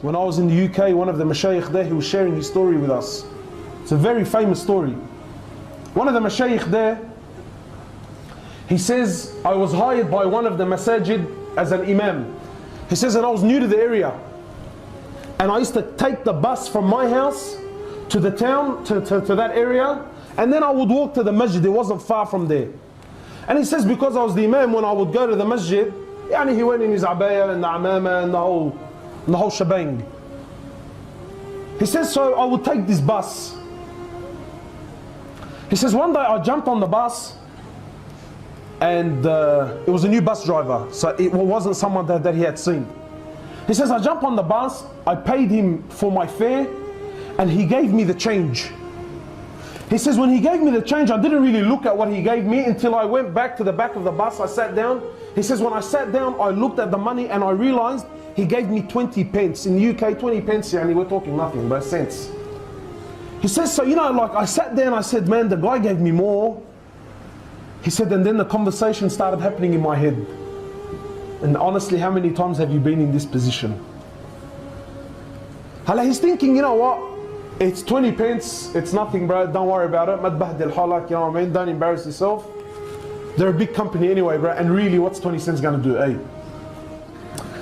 When I was in the UK, one of the mashayikh there, he was sharing his story with us. It's a very famous story. One of the mashayikh there, he says, I was hired by one of the masajid as an imam. He says, and I was new to the area. And I used to take the bus from my house to the town, to that area, and then I would walk to the masjid. It wasn't far from there. And he says, because I was the imam, when I would go to the masjid, he went in his abaya and the amama and the whole shebang. He says, so I would take this bus. He says, one day I jumped on the bus, and it was a new bus driver, so it wasn't someone that he had seen. He says, I jumped on the bus, I paid him for my fare, and he gave me the change. He says, when he gave me the change, I didn't really look at what he gave me until I went back to the back of the bus. I sat down. He says, when I sat down, I looked at the money and I realized he gave me 20 pence. In the UK, 20 pence, and we're talking nothing, but cents. He says, so like I sat there and I said, man, the guy gave me more. He said, and then the conversation started happening in my head. And honestly, how many times have you been in this position? He's thinking, you know what? It's 20 pence, it's nothing, bro, don't worry about it. Madbahdil halak, you know what I mean? Don't embarrass yourself. They're a big company anyway, bro, and really, what's 20 cents gonna do, eh?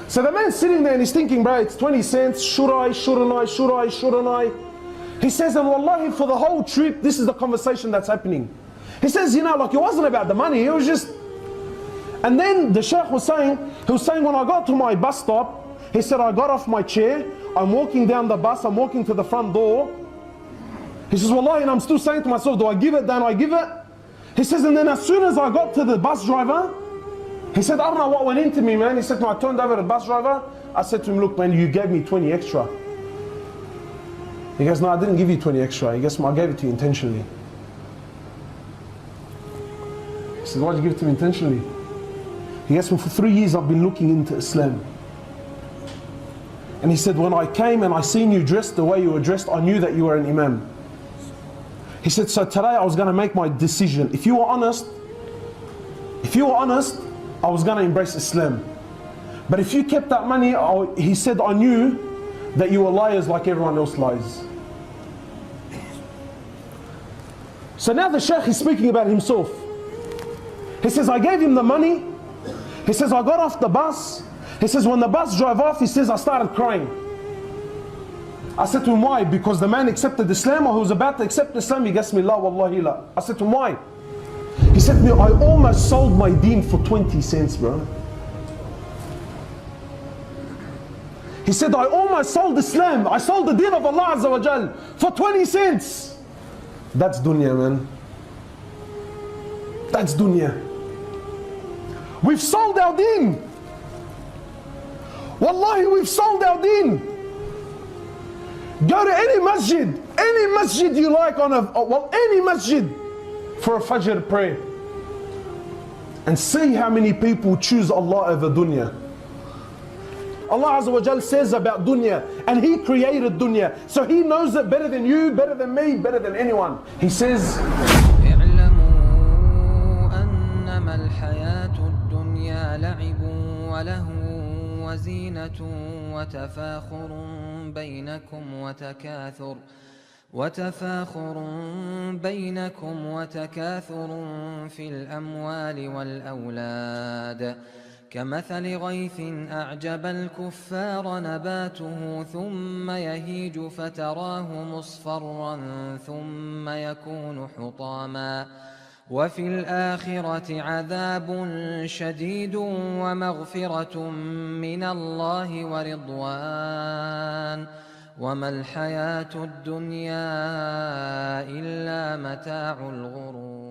So the man's sitting there and he's thinking, bro, it's 20 cents, should I, shouldn't I, should I, shouldn't I? He says, and wallahi, for the whole trip, this is the conversation that's happening. He says, it wasn't about the money, it was just... And then the Shaykh was saying, when I got to my bus stop, he said, I got off my chair, I'm walking down the bus, I'm walking to the front door. He says, wallahi, and I'm still saying to myself, do I give it, don't I give it? He says, and then as soon as I got to the bus driver, he said, I don't know what went into me, man. He said, I turned over to the bus driver, I said to him, look, man, you gave me 20 extra. He goes, no, I didn't give you 20 extra. He goes, I gave it to you intentionally. He said, why did you give it to me intentionally? He goes, well, for 3 years I've been looking into Islam. And he said, when I came and I seen you dressed the way you were dressed, I knew that you were an imam. He said, so today I was going to make my decision. If you were honest, I was going to embrace Islam. But if you kept that money, he said, I knew that you were liars like everyone else lies. So now the Shaykh is speaking about himself. He says, I gave him the money. He says, I got off the bus. He says, when the bus drove off, he says, I started crying. I said to him, why? Because the man accepted Islam, or he was about to accept Islam. He goes, la wallahi la. I said to him, why? He said to me, I almost sold my deen for 20 cents, bro. He said, I almost sold Islam. I sold the deen of Allah Azza wa Jal for 20 cents. That's dunya, man. That's dunya. We've sold our deen. Wallahi, we've sold our deen. Go to any masjid you like any masjid for a Fajr prayer, and see how many people choose Allah over dunya. Allah Azza wa Jal says about dunya, and He created dunya, so He knows it better than you, better than me, better than anyone. He says, وزينة وتفاخر بينكم وتكاثر في الأموال والأولاد كمثل غيث أعجب الكفار نباته ثم يهيج فتراه مصفرا ثم يكون حطاما وفي الآخرة عذاب شديد ومغفرة من الله ورضوان وما الحياة الدنيا إلا متاع الغرور.